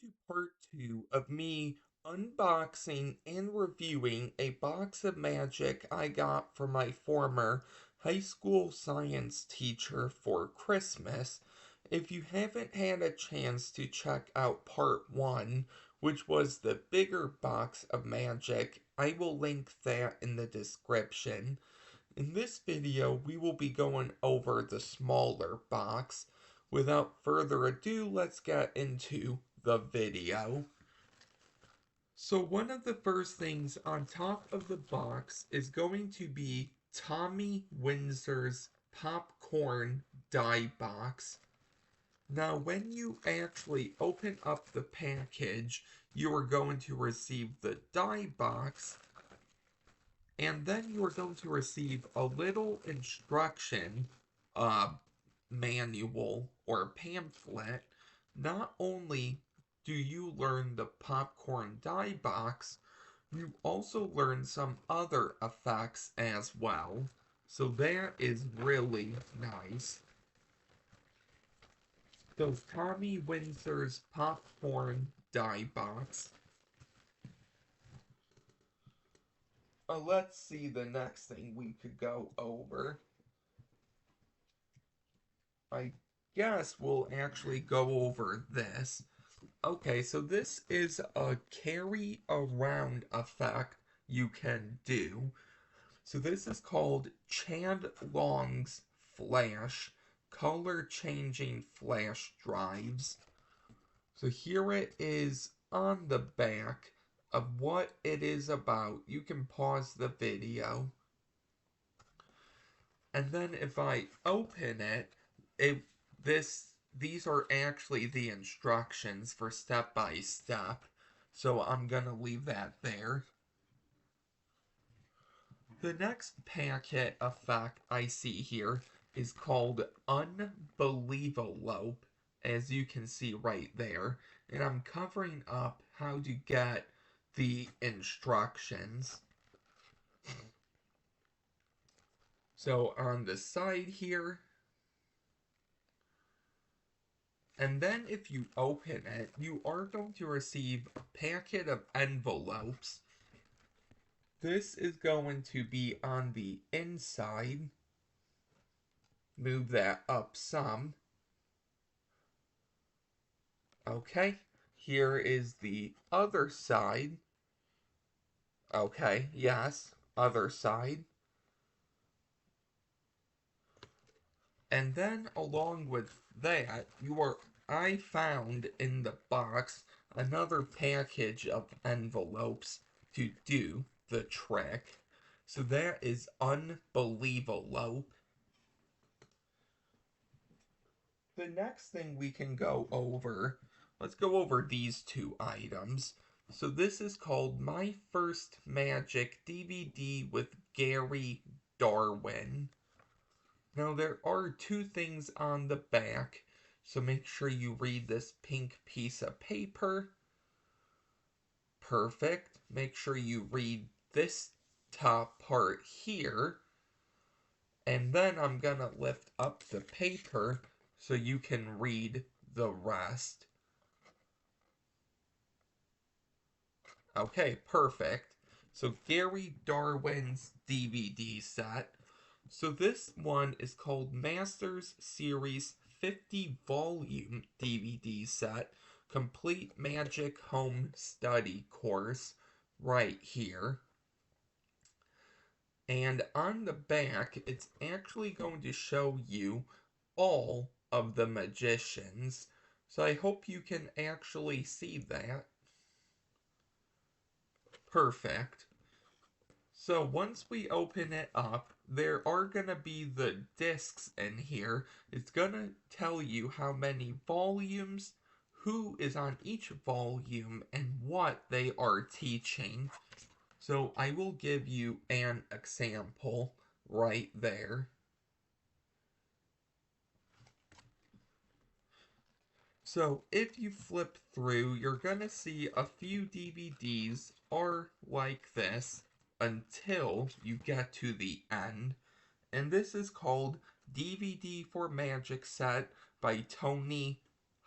to part two of me unboxing and reviewing a box of magic I got from my former high school science teacher for Christmas. If you haven't had a chance to check out part one, which was the bigger box of magic, I will link that in the description. In this video, we will be going over the smaller box. Without further ado, let's get into the video. So one of the first things on top of the box is going to be Tommy Windsor's popcorn die box. Now, when you actually open up the package, you are going to receive the die box, and then you are going to receive a little instruction uh, manual or pamphlet. Not only do you learn the popcorn die box, you also learn some other effects as well. So that is really nice. So Tommy Windsor's popcorn die box. Let's see the next thing we could go over. I guess we'll actually go over this. Okay, so this is a carry around effect you can do. So this is called Chad Long's Flash color changing flash drives. So here it is on the back of what it is about. You can pause the video. And then if I open it, these are actually the instructions for step by step. So I'm gonna leave that there. The next packet effect I see here is called Unbelievalope, as you can see right there. And I'm covering up how to get the instructions. So on the side here, and then if you open it, you are going to receive a packet of envelopes. This is going to be on the inside. Move that up some. Okay, here is the other side. Okay, yes, other side. And then along with that, I found in the box another package of envelopes to do the trick. So that is Unbelievalope. The next thing we can go over, let's go over these two items. So this is called My First Magic DVD with Gary Darwin. Now there are two things on the back, so make sure you read this pink piece of paper. Perfect. Make sure you read this top part here. And then I'm gonna lift up the paper so you can read the rest. Okay, perfect. So Gary Darwin's DVD set. So this one is called Masters Series 50 volume DVD set, complete magic home study course, right here. And on the back, it's actually going to show you all of the magicians. So I hope you can actually see that. Perfect. So once we open it up, there are going to be the discs in here. It's going to tell you how many volumes, who is on each volume, and what they are teaching. So I will give you an example right there. So if you flip through, you're going to see a few DVDs are like this until you get to the end. And this is called DVD for Magic Set by Tony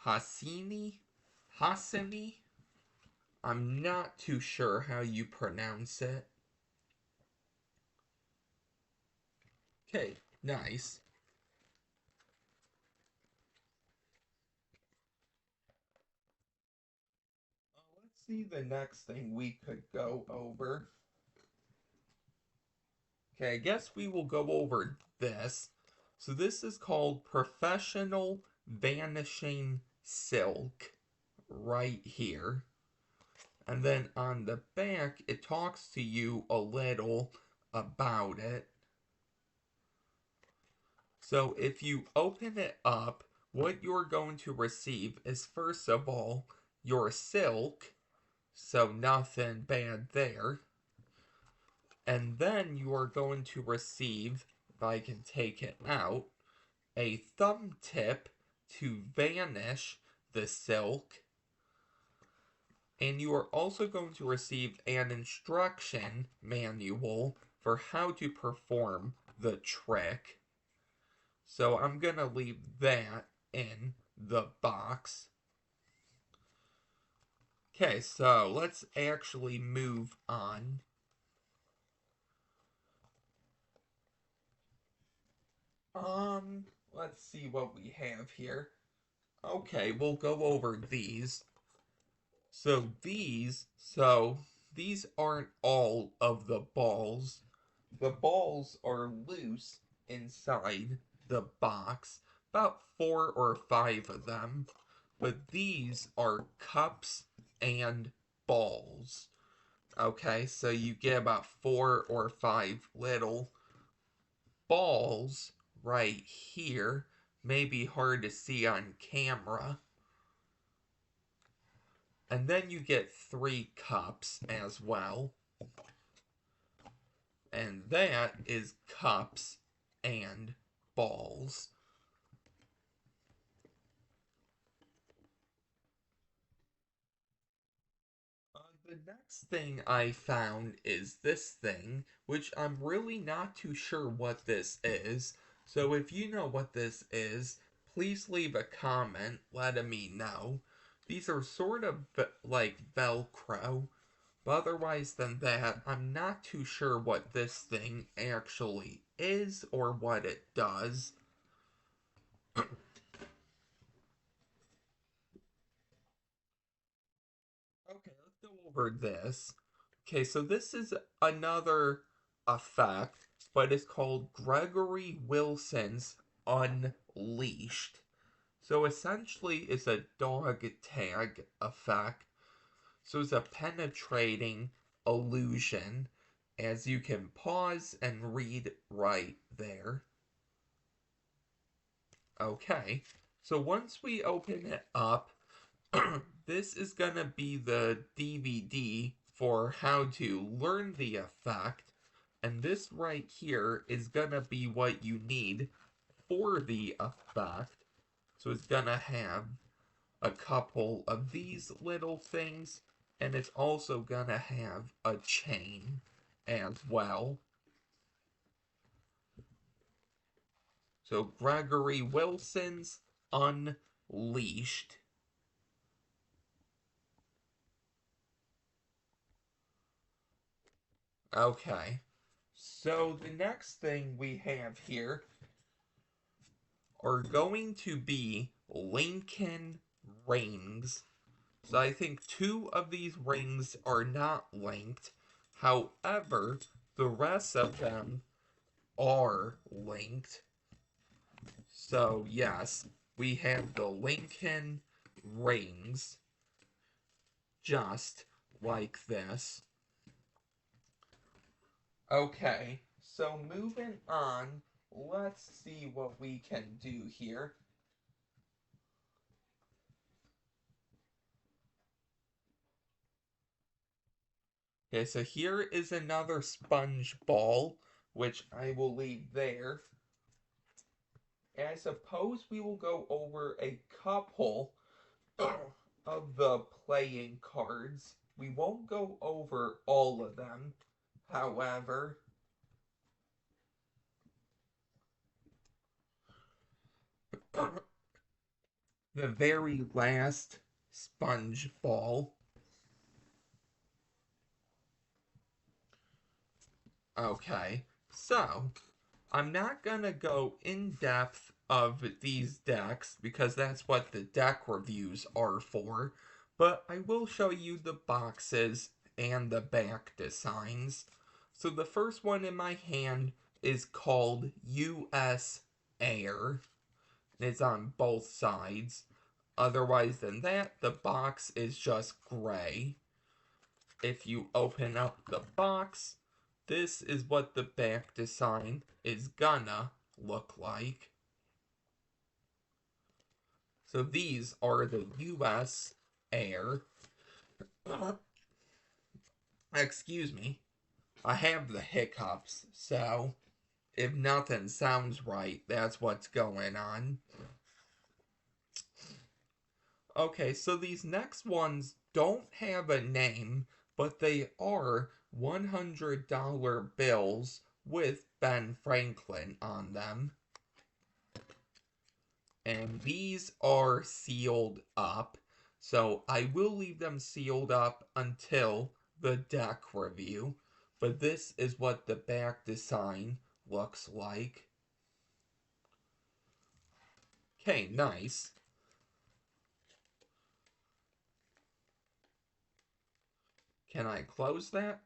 Hassini. Hasemi? I'm not too sure how you pronounce it. Okay, nice. Let's see the next thing we could go over. Okay, I guess we will go over this. So this is called Professional Vanishing Silk right here. And then on the back, it talks to you a little about it. So if you open it up, what you're going to receive is first of all your silk, so nothing bad there. And then you are going to receive, if I can take it out, a thumb tip to vanish the silk. And you are also going to receive an instruction manual for how to perform the trick. So I'm going to leave that in the box. Okay, so let's actually move on. Let's see what we have here. Okay, we'll go over these. So these aren't all of the balls. The balls are loose inside the box, about 4 or 5 of them. But these are cups and balls. Okay, so you get about 4 or 5 little balls right here. Maybe hard to see on camera. And then you get 3 cups as well. And that is cups and balls. The next thing I found is this thing, which I'm really not too sure what this is. So if you know what this is, please leave a comment letting me know. These are sort of like Velcro, but otherwise than that, I'm not too sure what this thing actually is or what it does. Okay, let's go over this. Okay, so this is another effect, but it's called Gregory Wilson's Unleashed. So essentially, it's a dog tag effect. So it's a penetrating illusion, as you can pause and read right there. Okay, so once we open it up, this is gonna be the DVD for how to learn the effect, and this right here is gonna be what you need for the effect. So it's gonna have a couple of these little things, and it's also gonna have a chain as well. So Gregory Wilson's Unleashed. Okay. So the next thing we have here are going to be Lincoln rings. So I think 2 of these rings are not linked. However, the rest of them are linked. So yes, we have the Lincoln rings just like this. Okay, so moving on, let's see what we can do here. Okay, so here is another sponge ball, which I will leave there. And I suppose we will go over a couple of the playing cards. We won't go over all of them, however. The very last sponge ball. Okay, so I'm not gonna go in depth of these decks because that's what the deck reviews are for, but I will show you the boxes and the back designs. So the first one in my hand is called US Air. It's on both sides. Otherwise than that, the box is just gray. If you open up the box, this is what the back design is gonna look like. So these are the US Air. Excuse me. I have the hiccups, so if nothing sounds right, that's what's going on. Okay, so these next ones don't have a name, but they are $100 bills with Ben Franklin on them. And these are sealed up, so I will leave them sealed up until the deck review. But this is what the back design looks like. Okay, nice. Can I close that?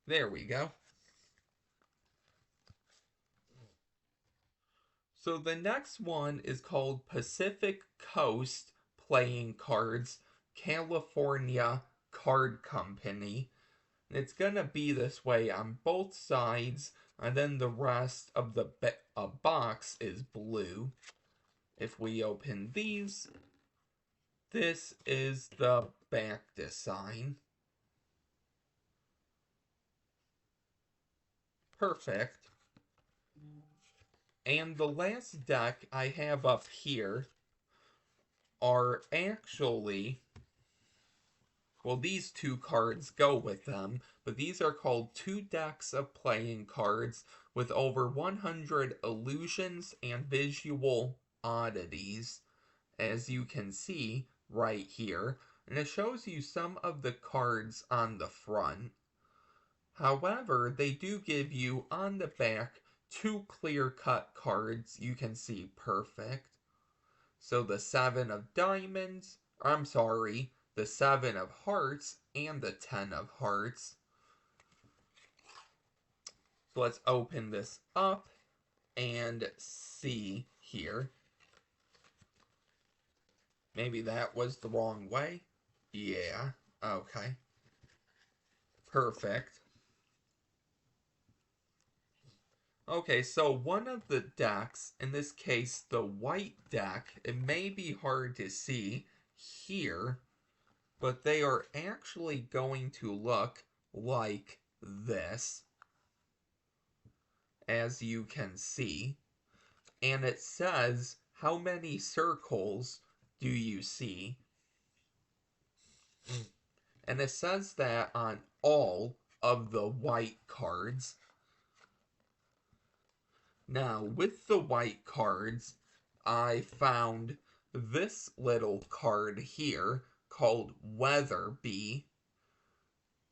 There we go. So the next one is called Pacific Coast Playing Cards California Card Company. And it's gonna be this way on both sides, and then the rest of the box is blue. If we open these, this is the back design. Perfect. And the last deck I have up here are actually, well, these two cards go with them, but these are called two decks of playing cards with over 100 illusions and visual oddities, as you can see right here, and it shows you some of the cards on the front. However, they do give you on the back two clear-cut cards you can see perfect. So the Seven of Diamonds, I'm sorry, the Seven of Hearts and the Ten of Hearts. So let's open this up and see here. Maybe that was the wrong way. Yeah, okay. Perfect. Okay, so one of the decks, in this case the white deck, it may be hard to see here, but they are actually going to look like this, as you can see. And it says, how many circles do you see? And it says that on all of the white cards. Now, with the white cards, I found this little card here called Weatherby.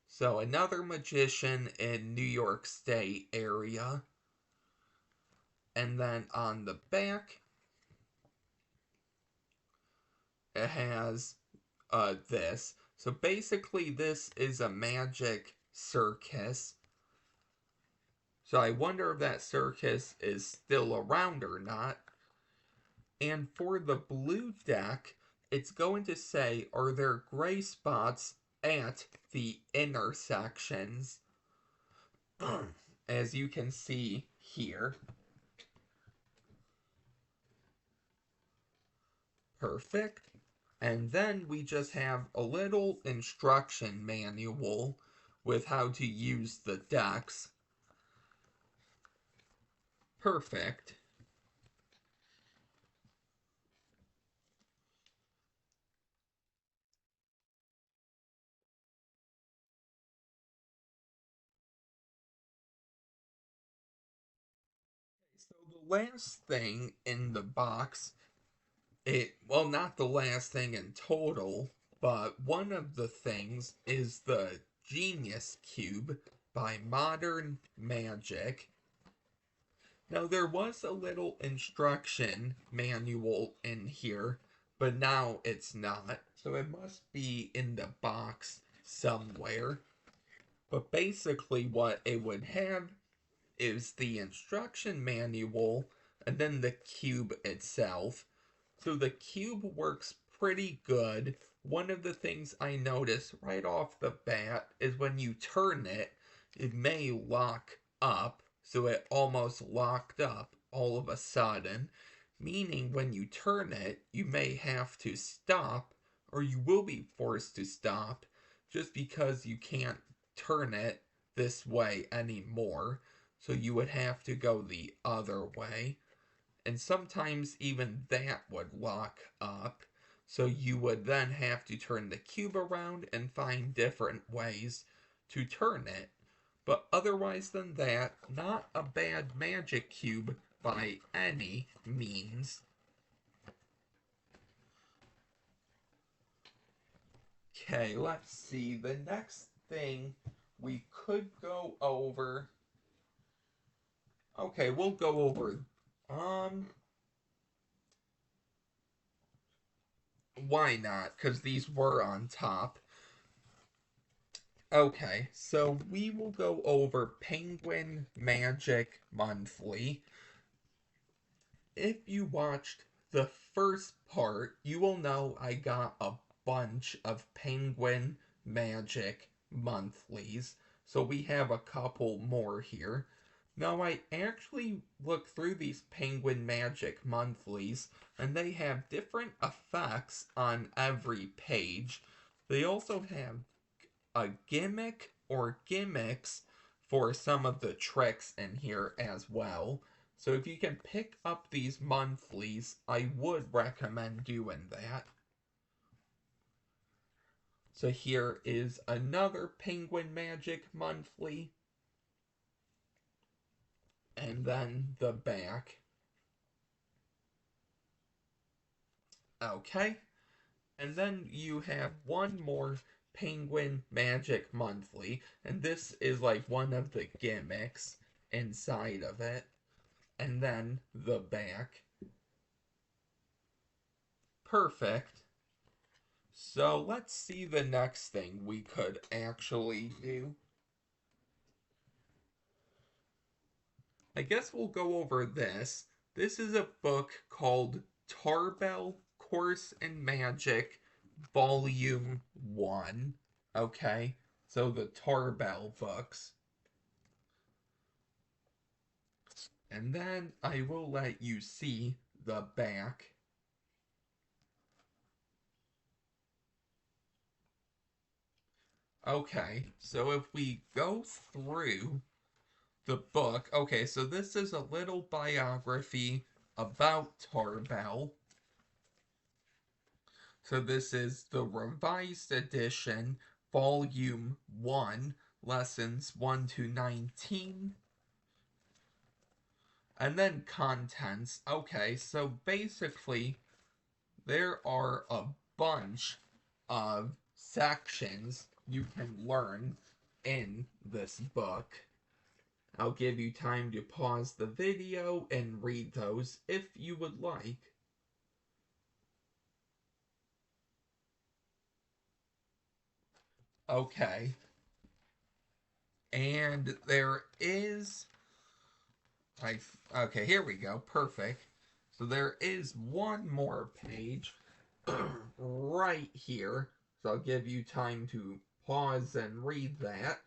So another magician in New York State area. And then on the back, it has this. So basically this is a magic circus. So I wonder if that circus is still around or not. And for the blue deck, it's going to say, are there gray spots at the intersections? As you can see here. Perfect. And then we just have a little instruction manual with how to use the decks. Perfect. So the last thing in the box Well, not the last thing in total, but one of the things is the Genius Cube by Modern Magic. Now, there was a little instruction manual in here, but now it's not. So it must be in the box somewhere. But basically, what it would have is the instruction manual and then the cube itself. So the cube works pretty good. One of the things I notice right off the bat is when you turn it, it may lock up. So it almost locked up all of a sudden. Meaning when you turn it, you may have to stop, or you will be forced to stop, just because you can't turn it this way anymore. So you would have to go the other way, and sometimes even that would lock up. So you would then have to turn the cube around and find different ways to turn it. But otherwise than that, not a bad magic cube by any means. Okay, let's see. The next thing we could go over. Okay, we'll go over. Why not? Because these were on top. Okay, so we will go over Penguin Magic Monthly. If you watched the first part, you will know I got a bunch of Penguin Magic Monthlies. So we have a couple more here. Now, I actually looked through these Penguin Magic Monthlies, and they have different effects on every page. They also have a gimmick or gimmicks for some of the tricks in here as well. So if you can pick up these monthlies, I would recommend doing that. So here is another Penguin Magic monthly. And then the back. Okay. And then you have one more Penguin Magic Monthly, and this is like one of the gimmicks inside of it. And then the back. Perfect. So let's see the next thing we could actually do. I guess we'll go over this. This is a book called Tarbell Course in Magic Volume 1. Okay, so the Tarbell books. And then I will let you see the back. Okay, so if we go through the book, okay, so this is a little biography about Tarbell. So this is the revised edition, volume 1, lessons 1 to 19. And then contents. Okay, so basically there are a bunch of sections you can learn in this book. I'll give you time to pause the video and read those if you would like. Okay. And there is okay, here we go. Perfect. So there is one more page right here. So I'll give you time to pause and read that.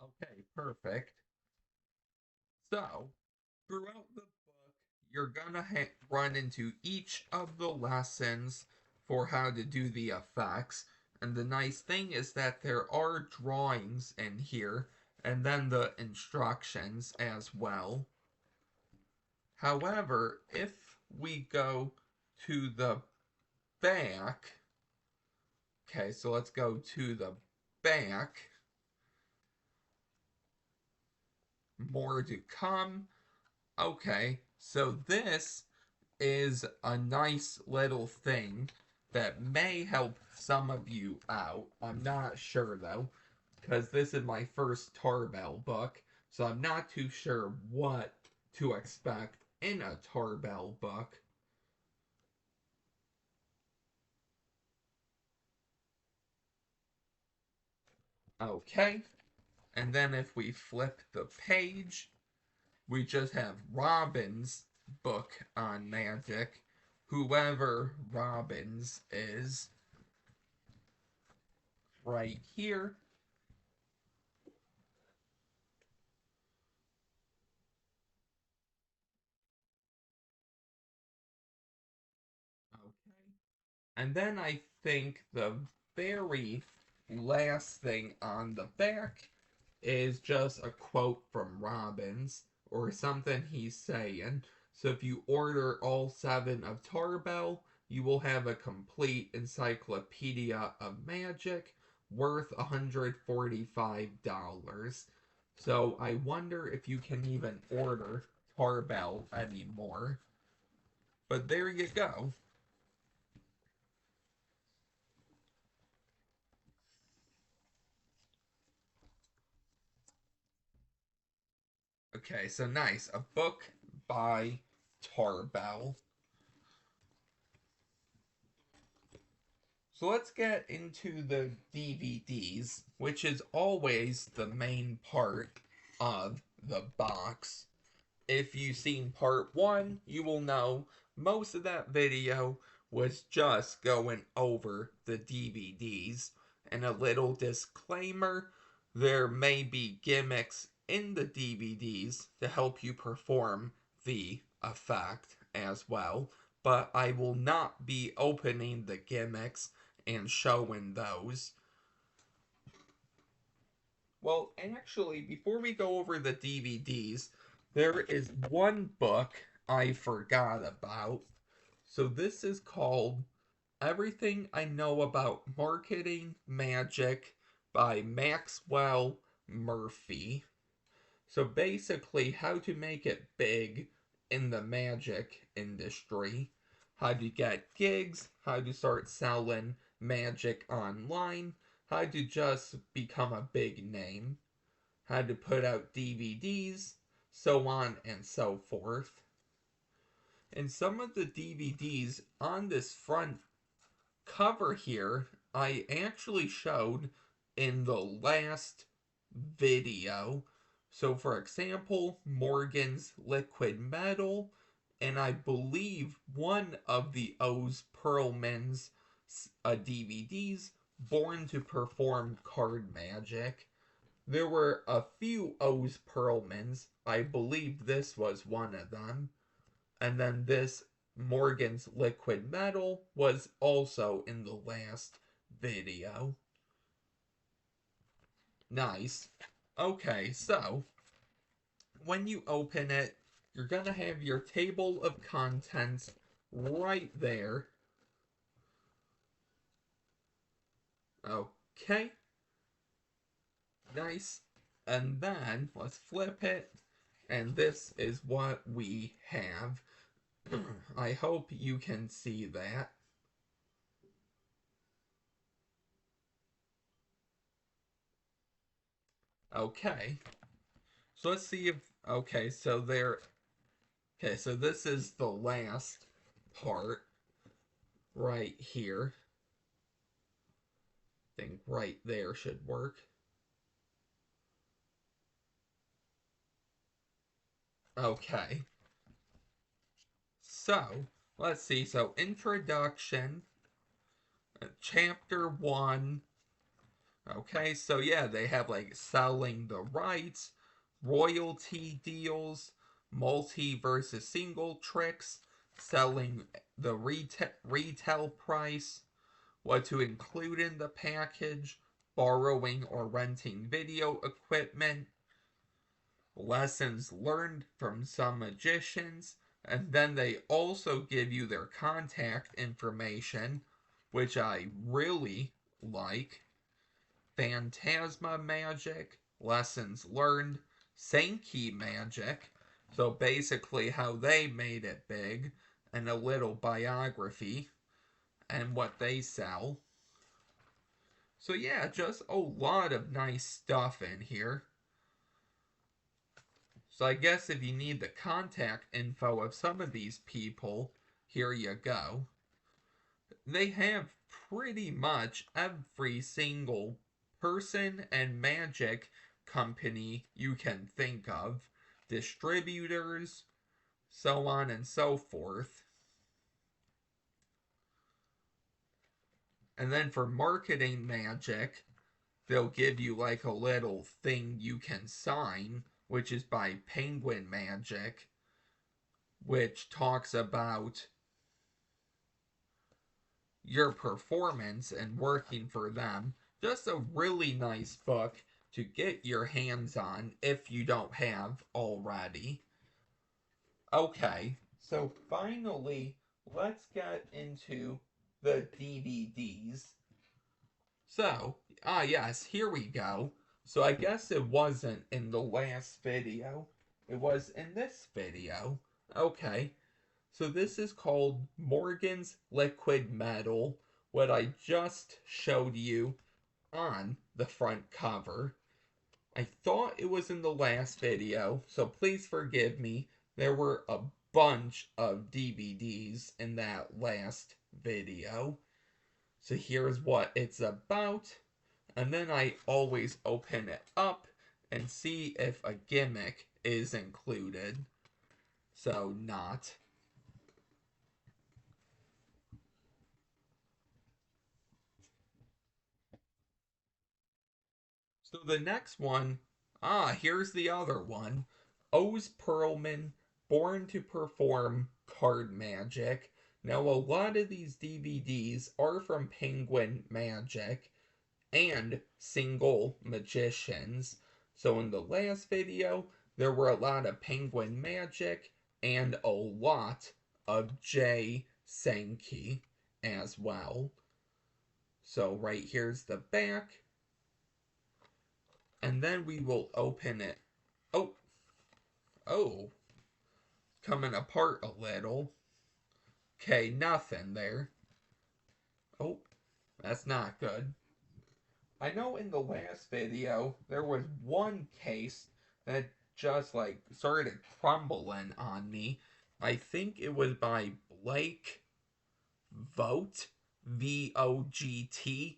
Okay, perfect. So, throughout the book, you're gonna run into each of the lessons for how to do the effects. And the nice thing is that there are drawings in here, and then the instructions as well. However, if we go to the back, okay, so let's go to the back. more to come. Okay, so this is a nice little thing that may help some of you out. I'm not sure though, because this is my first Tarbell book, so I'm not too sure what to expect in a Tarbell book. Okay, and then if we flip the page, we just have Robin's book on magic. Whoever Robbins is, right here. Okay. And then I think the very last thing on the back is just a quote from Robbins or something he's saying. So if you order all 7 of Tarbell, you will have a complete encyclopedia of magic worth $145. So I wonder if you can even order Tarbell anymore. But there you go. Okay, so nice. A book by Tarbell. So let's get into the DVDs, which is always the main part of the box. If you've seen part 1, you will know most of that video was just going over the DVDs. And a little disclaimer, there may be gimmicks in the DVDs to help you perform the effect as well, but I will not be opening the gimmicks and showing those. Well, actually, before we go over the DVDs, there is one book I forgot about. So this is called Everything I Know About Marketing Magic by Maxwell Murphy. So basically, how to make it big in the magic industry, how to get gigs, how to start selling magic online, how to just become a big name, how to put out DVDs, so on and so forth. And some of the DVDs on this front cover here, I actually showed in the last video. So, for example, Morgan's Liquid Metal, and I believe one of the Oz Perlman's DVDs, Born to Perform Card Magic. There were a few Oz Perlmans. I believe this was one of them. And then this Morgan's Liquid Metal was also in the last video. Nice. Okay, so when you open it, you're going to have your table of contents right there. Okay, nice. And then let's flip it, and this is what we have. I hope you can see that. Okay, so let's see if, okay, so there, okay, so this is the last part right here. I think right there should work. Okay, so let's see. So introduction, chapter 1. Okay, so yeah, they have like selling the rights, royalty deals, multi versus single tricks, selling the retail price, what to include in the package, borrowing or renting video equipment, lessons learned from some magicians, and then they also give you their contact information, which I really like. Phantasma magic, lessons learned, Sankey Magic. So basically how they made it big, and a little biography and what they sell. So yeah, just a lot of nice stuff in here. So I guess if you need the contact info of some of these people, here you go. They have pretty much every single person and magic company you can think of, distributors, so on and so forth. And then for marketing magic, they'll give you like a little thing you can sign, which is by Penguin Magic, which talks about your performance and working for them. Just a really nice book to get your hands on if you don't have already. Okay, so finally, let's get into the DVDs. So, yes, here we go. So I guess it wasn't in the last video. It was in this video. Okay, so this is called Morgan's Liquid Metal, what I just showed you on the front cover. I thought it was in the last video, so please forgive me. There were a bunch of DVDs in that last video. So here's what it's about. And then I always open it up and see if a gimmick is included. So not. So the next one, here's the other one. Oz Perlman, Born to Perform Card Magic. Now, a lot of these DVDs are from Penguin Magic and Single Magicians. So in the last video, there were a lot of Penguin Magic and a lot of Jay Sankey as well. So right here's the back. And then we will open it. Oh, oh, coming apart a little. Okay, nothing there. Oh, that's not good. I know in the last video, there was one case that just like started crumbling on me. I think it was by Blake Vogt, Vogt.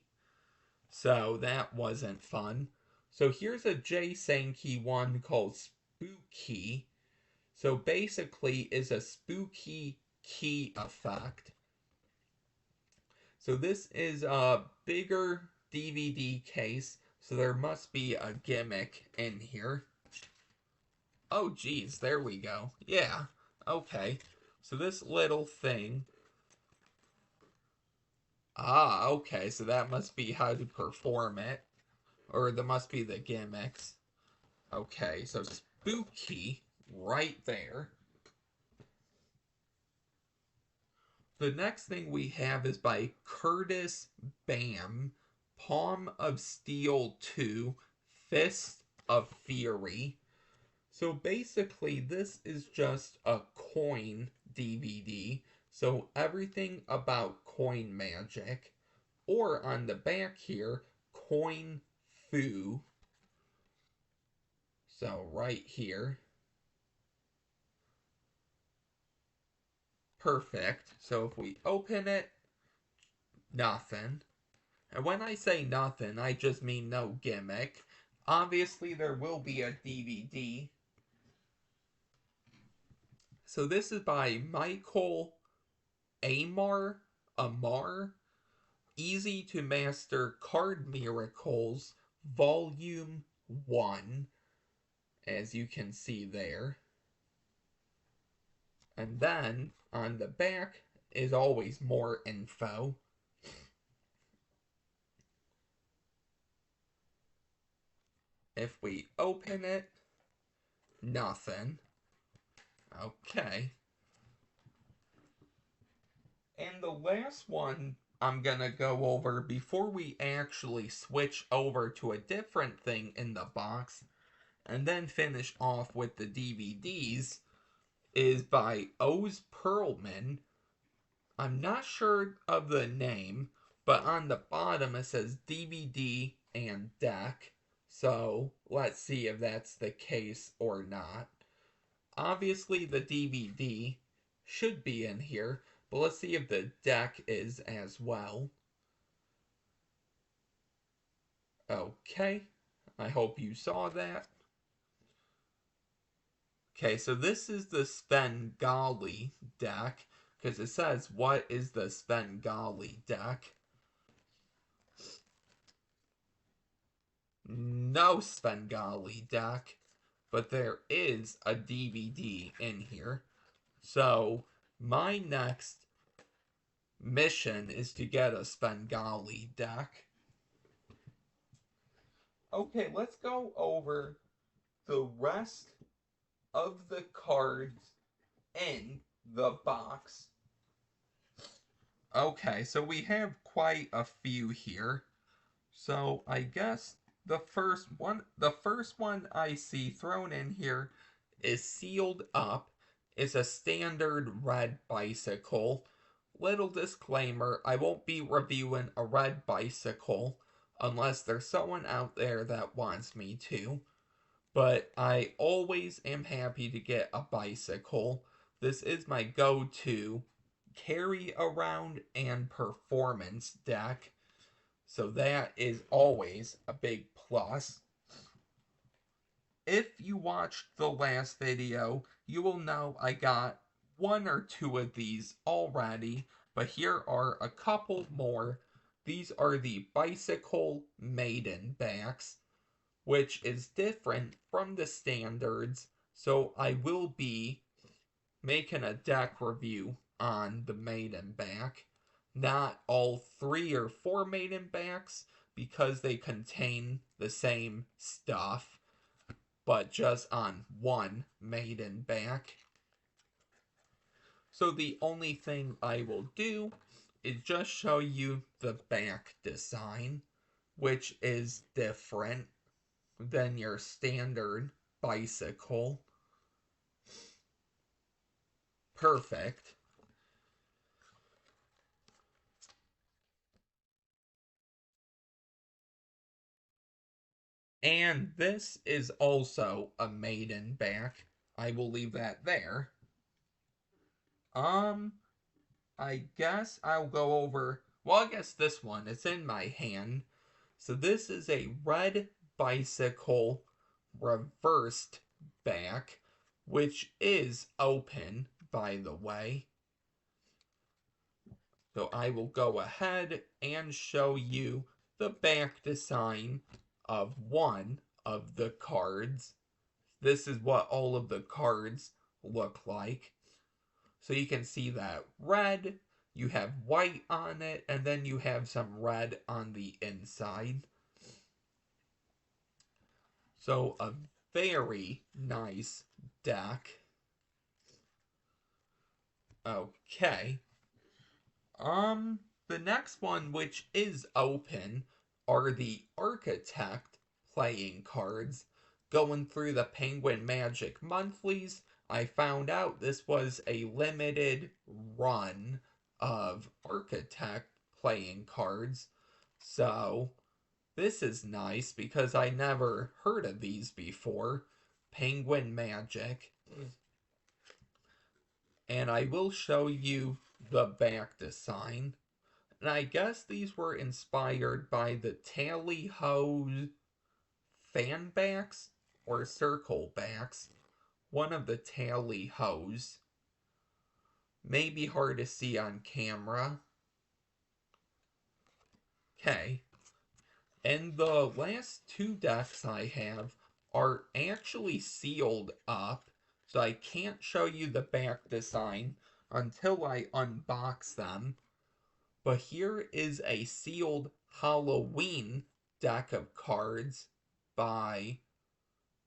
So that wasn't fun. So here's a Jay Sankey one called Spooky. So basically is a spooky key effect. So this is a bigger DVD case, so there must be a gimmick in here. Oh geez, there we go. Yeah, okay. So this little thing. Okay, so that must be how to perform it. Or there must be the gimmicks. Okay, so spooky right there. The next thing we have is by Curtis Bam, Palm of Steel 2, Fist of Fury. So basically, this is just a coin DVD. So everything about coin magic. Or on the back here, coin fu. So right here. Perfect. So if we open it, nothing. And when I say nothing, I just mean no gimmick. Obviously, there will be a DVD. So this is by Michael Amar. Easy to Master Card Miracles, Volume 1, as you can see there. And then, on the back, is always more info. If we open it, nothing. Okay. And the last one I'm gonna go over before we actually switch over to a different thing in the box and then finish off with the DVDs is by Oz Perlman. I'm not sure of the name, but on the bottom it says DVD and deck. So let's see if that's the case or not. Obviously, the DVD should be in here, but let's see if the deck is as well. Okay, I hope you saw that. Okay, so this is the Svengali deck, because it says, what is the Svengali deck? No Svengali deck, but there is a DVD in here. So, my next mission is to get a Svengali deck. Okay, let's go over the rest of the cards in the box. Okay, so we have quite a few here. So I guess the first one I see thrown in here is sealed up. Is a standard red bicycle. Little disclaimer, I won't be reviewing a red bicycle unless there's someone out there that wants me to. But I always am happy to get a bicycle. This is my go-to carry around and performance deck. So that is always a big plus. If you watched the last video, you will know I got one or two of these already, but here are a couple more. These are the Bicycle Maiden backs, which is different from the standards, so I will be making a deck review on the Maiden back. Not all 3 or 4 Maiden backs, because they contain the same stuff, but just on one Maiden back. So the only thing I will do is just show you the back design, which is different than your standard bicycle. Perfect. And this is also a Maiden back. I will leave that there. I guess I'll go over, well, I guess this one, it's in my hand. So this is a red bicycle reversed back, which is open, by the way. So I will go ahead and show you the back design of one of the cards. This is what all of the cards look like. So you can see that red, you have white on it, and then you have some red on the inside. So a very nice deck. Okay. The next one, which is open, are the Architect playing cards. Going through the Penguin Magic monthlies, I found out this was a limited run of Architect playing cards. So, this is nice because I never heard of these before. Penguin Magic. And I will show you the back design. And I guess these were inspired by the Tally Ho fan backs or circle backs. One of the Tally Ho's. Maybe hard to see on camera. Okay. And the last 2 decks I have are actually sealed up, so I can't show you the back design until I unbox them. But here is a sealed Halloween deck of cards by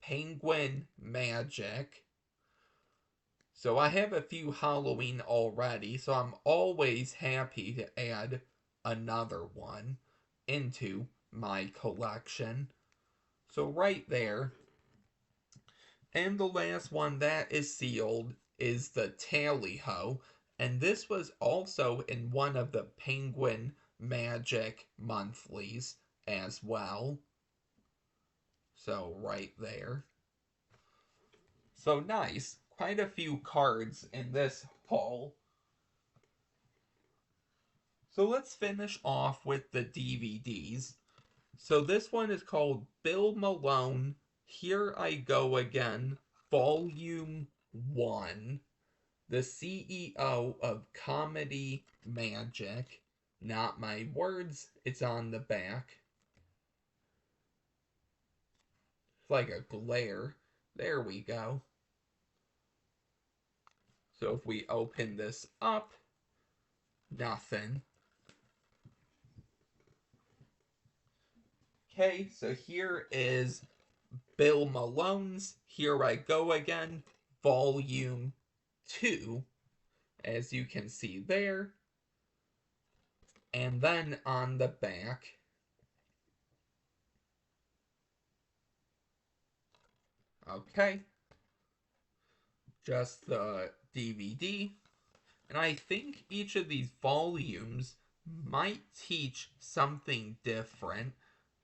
Penguin Magic. So I have a few Halloween already, so I'm always happy to add another one into my collection. So right there And the last one that is sealed is the Tally-Ho. And this was also in one of the Penguin Magic monthlies as well. So right there. So nice. Quite a few cards in this haul. So let's finish off with the DVDs. So this one is called Bill Malone, Here I Go Again, Volume 1. The CEO of Comedy Magic. Not my words, it's on the back. It's like a glare. There we go. So if we open this up, nothing. Okay, so here is Bill Malone's Here I Go Again, Volume 2, as you can see there. And then on the back, okay, just the DVD. And I think each of these volumes might teach something different.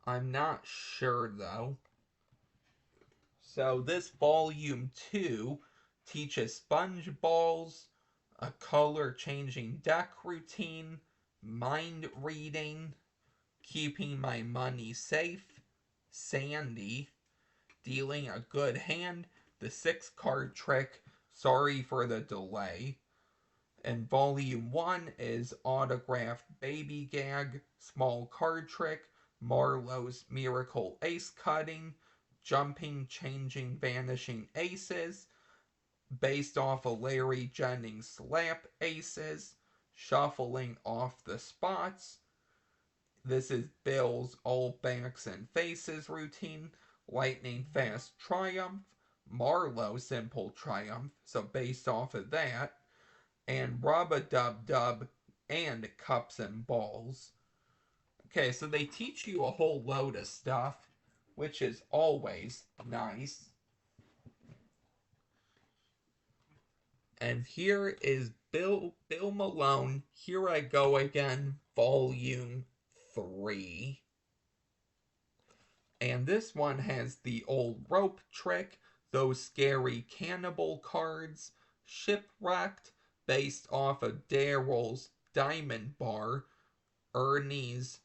I'm not sure though. So this volume 2 teaches sponge balls, a color changing deck routine, mind reading, keeping my money safe, Sandy, dealing a good hand, the 6-card trick, sorry for the delay. And volume 1 is autographed baby gag, small card trick, Marlowe's miracle ace cutting, jumping, changing, vanishing aces, based off of Larry Jennings' slap aces, shuffling off the spots. This is Bill's all backs and faces routine, lightning fast triumph, Marlowe simple triumph, so based off of that, and Rub-a-Dub-Dub and Cups and Balls. Okay, so they teach you a whole load of stuff, which is always nice. And here is Bill Malone, Here I Go Again, Volume 3. And this one has the old rope trick, those scary cannibal cards, Shipwrecked, based off of Daryl's Diamond Bar, Ernie's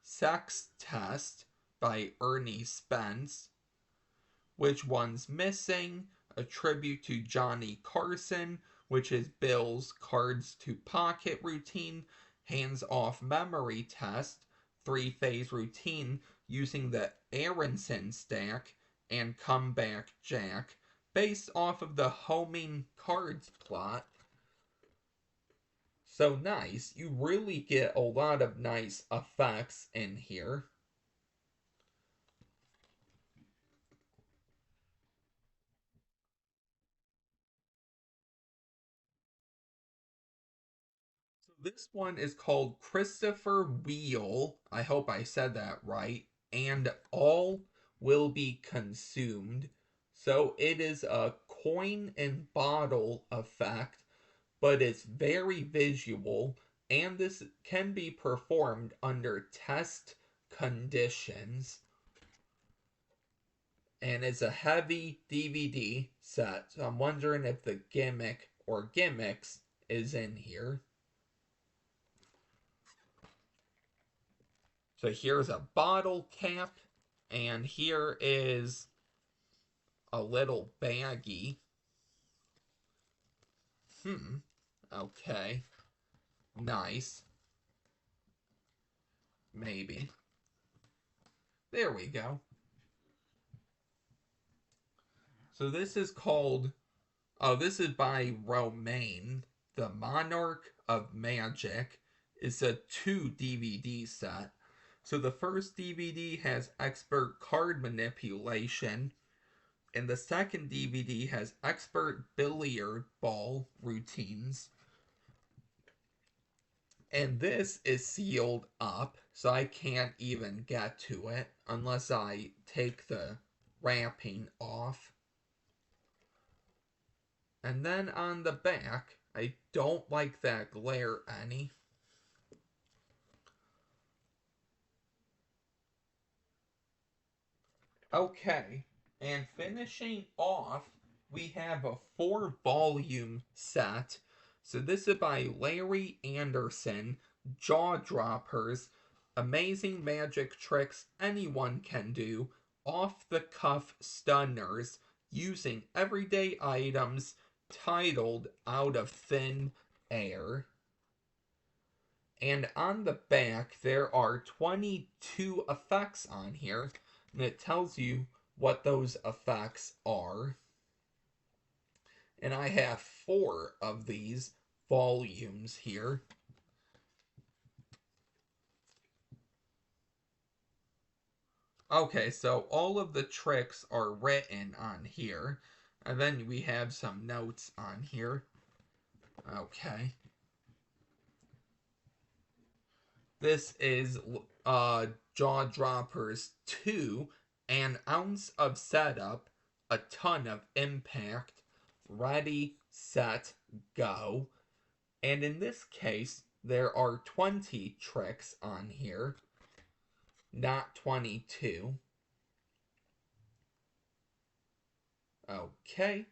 Sex Test by Ernie Spence, Which One's Missing, a tribute to Johnny Carson, which is Bill's cards to pocket routine, hands off memory test, 3-phase routine using the Aronson stack, and Comeback Jack, based off of the homing cards plot. So nice. You really get a lot of nice effects in here. So this one is called Christopher Wheel. I hope I said that right. And All Will Be Consumed. So it is a coin and bottle effect, but it's very visual, and this can be performed under test conditions. And it's a heavy DVD set, so I'm wondering if the gimmick or gimmicks is in here. So here's a bottle cap, and here is a little baggie. Okay. Nice. Maybe. There we go. So this is called, oh, this is by Romaine. The Monarch of Magic is a 2 DVD set. So the first DVD has expert card manipulation, and the second DVD has expert billiard ball routines. And this is sealed up, so I can't even get to it unless I take the wrapping off. And then on the back, I don't like that glare any. Okay, and finishing off, we have a 4 volume set. So this is by Larry Anderson, Jaw Droppers, Amazing Magic Tricks Anyone Can Do, Off the Cuff Stunners, using everyday items, titled Out of Thin Air. And on the back, there are 22 effects on here, and it tells you what those effects are. And I have 4 of these volumes here. Okay, so all of the tricks are written on here, and then we have some notes on here. Okay. This is Jaw Droppers 2, an ounce of setup, a ton of impact, ready, set, go. And in this case, there are 20 tricks on here, not 22. Okay,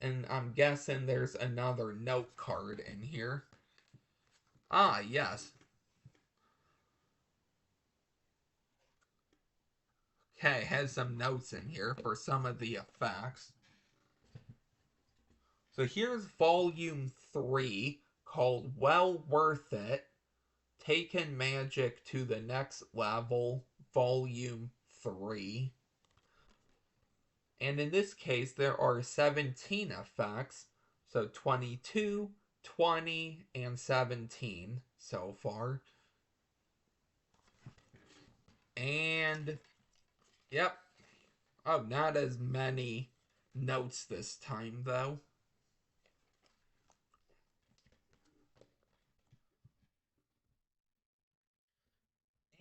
and I'm guessing there's another note card in here. Ah, yes. Okay, has some notes in here for some of the effects. So here's volume 3, called Well Worth It, Taken Magic to the Next Level, volume 3. And in this case, there are 17 effects. So 22, 20, and 17 so far. And, yep. Oh, not as many notes this time, though.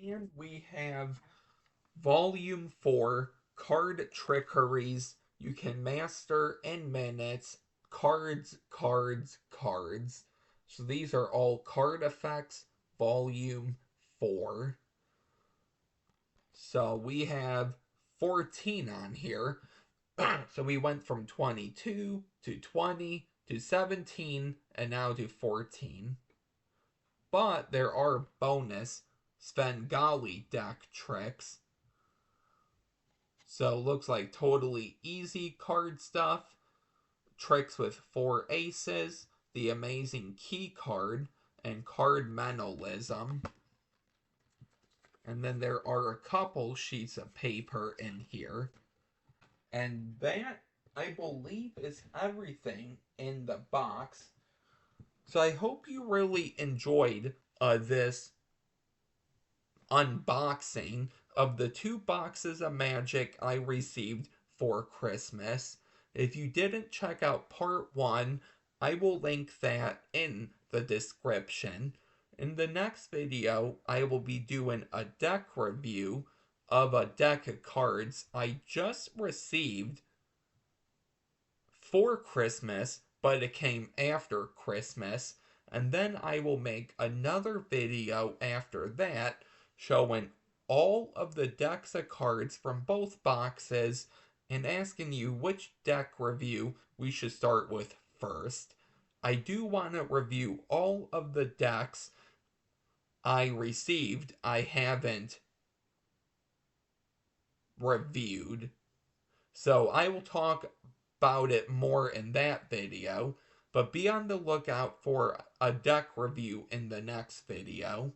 And we have Volume 4, Card Trickeries. You can master in minutes. Cards, cards, cards. So these are all card effects, Volume 4. So we have 14 on here. So we went from 22 to 20 to 17 and now to 14. But there are bonus Svengali deck tricks. So looks like totally easy card stuff. Tricks with 4 aces, the amazing key card, and card mentalism. And then there are a couple sheets of paper in here. And that, I believe, is everything in the box. So I hope you really enjoyed this unboxing of the 2 boxes of magic I received for Christmas. If you didn't check out part 1, I will link that in the description. In the next video, I will be doing a deck review of a deck of cards I just received for Christmas, but it came after Christmas. And then I will make another video after that showing all of the decks of cards from both boxes and asking you which deck review we should start with first. I do want to review all of the decks I received. I haven't reviewed. So I will talk about it more in that video, but be on the lookout for a deck review in the next video.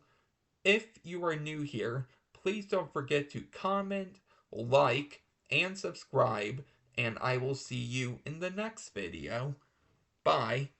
If you are new here, please don't forget to comment, like, and subscribe, and I will see you in the next video. Bye.